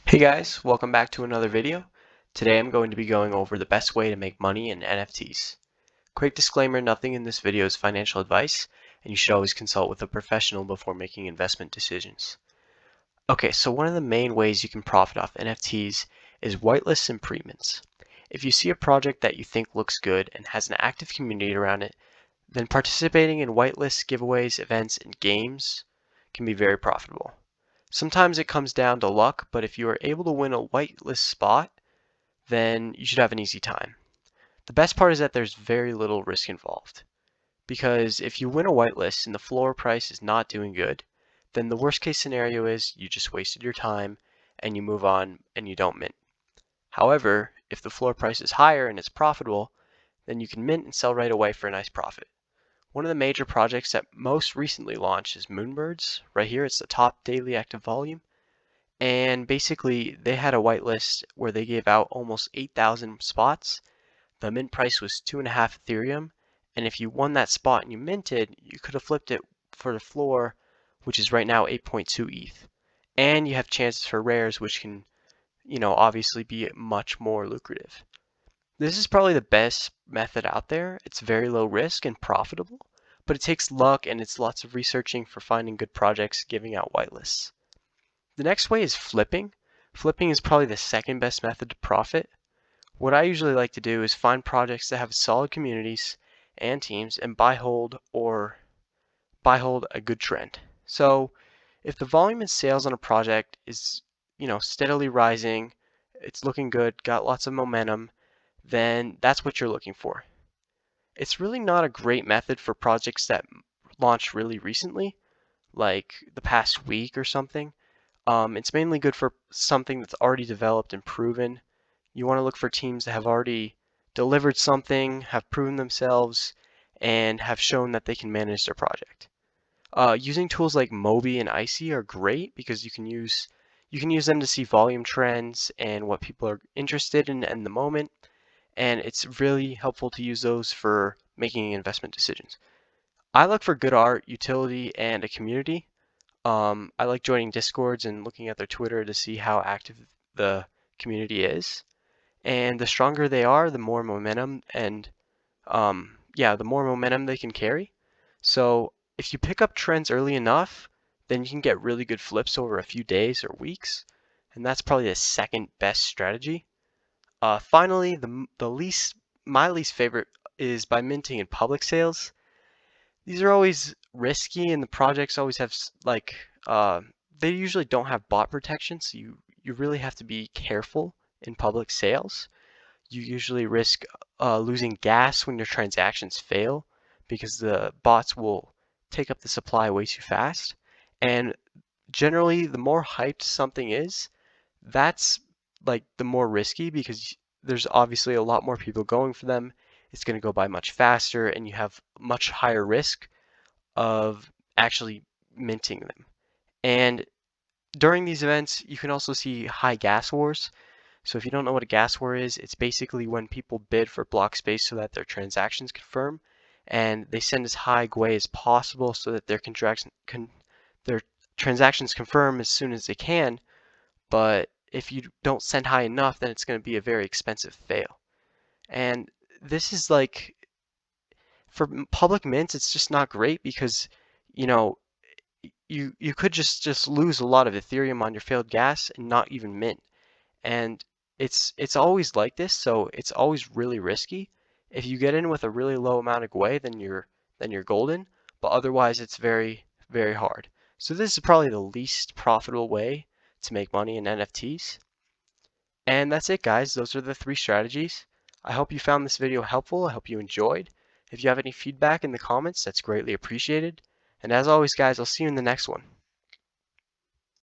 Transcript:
Hey guys, welcome back to another video. Today I'm going to be going over the best way to make money in NFTs. Quick disclaimer, nothing in this video is financial advice, and you should always consult with a professional before making investment decisions. Okay, so one of the main ways you can profit off NFTs is whitelists and pre-mints. If you see a project that you think looks good and has an active community around it, then participating in whitelists, giveaways, events, and games can be very profitable. Sometimes it comes down to luck, but if you are able to win a whitelist spot, then you should have an easy time. The best part is that there's very little risk involved. Because if you win a whitelist and the floor price is not doing good, then the worst case scenario is you just wasted your time and you move on and you don't mint. However, if the floor price is higher and it's profitable, then you can mint and sell right away for a nice profit. One of the major projects that most recently launched is Moonbirds. Right here, it's the top daily active volume. And basically, they had a whitelist where they gave out almost 8,000 spots. The mint price was 2.5 Ethereum. And if you won that spot and you minted, you could have flipped it for the floor, which is right now 8.2 ETH. And you have chances for rares, which can, obviously be much more lucrative. This is probably the best method out there. It's very low risk and profitable, but it takes luck and it's lots of researching for finding good projects giving out whitelists. The next way is flipping. Flipping is probably the second best method to profit. What I usually like to do is find projects that have solid communities and teams and buy hold a good trend. So if the volume and sales on a project is, steadily rising, it's looking good, got lots of momentum, then that's what you're looking for. It's really not a great method for projects that launched really recently, like the past week or something. It's mainly good for something that's already developed and proven. You want to look for teams that have already delivered something, have proven themselves, and have shown that they can manage their project. Using tools like Mobi and Icy are great because you can use them to see volume trends and what people are interested in the moment, and it's really helpful to use those for making investment decisions. I look for good art, utility, and a community. I like joining Discords and looking at their Twitter to see how active the community is. And the stronger they are, the more momentum and the more momentum they can carry. So if you pick up trends early enough, then you can get really good flips over a few days or weeks. And that's probably the second best strategy. Finally, my least favorite is by minting in public sales. These are always risky, and the projects always have they usually don't have bot protection, so you really have to be careful in public sales. You usually risk losing gas when your transactions fail because the bots will take up the supply way too fast. And generally, the more hyped something is, that's like the more risky because there's obviously a lot more people going for them. It's going to go by much faster, and you have much higher risk of actually minting them. And during these events, you can also see high gas wars. So if you don't know what a gas war is, it's basically when people bid for block space so that their transactions confirm, and they send as high GWei as possible so that their transactions confirm as soon as they can. But if you don't send high enough, then it's going to be a very expensive fail. And this is like for public mints, it's just not great because you know you could just lose a lot of Ethereum on your failed gas and not even mint. And it's always like this, so it's always really risky. If you get in with a really low amount of GWei, then you're golden, but otherwise it's very, very hard. So this is probably the least profitable way to make money in NFTs. And that's it, guys. Those are the three strategies. I hope you found this video helpful. I hope you enjoyed. If you have any feedback in the comments, that's greatly appreciated. And as always, guys, I'll see you in the next one.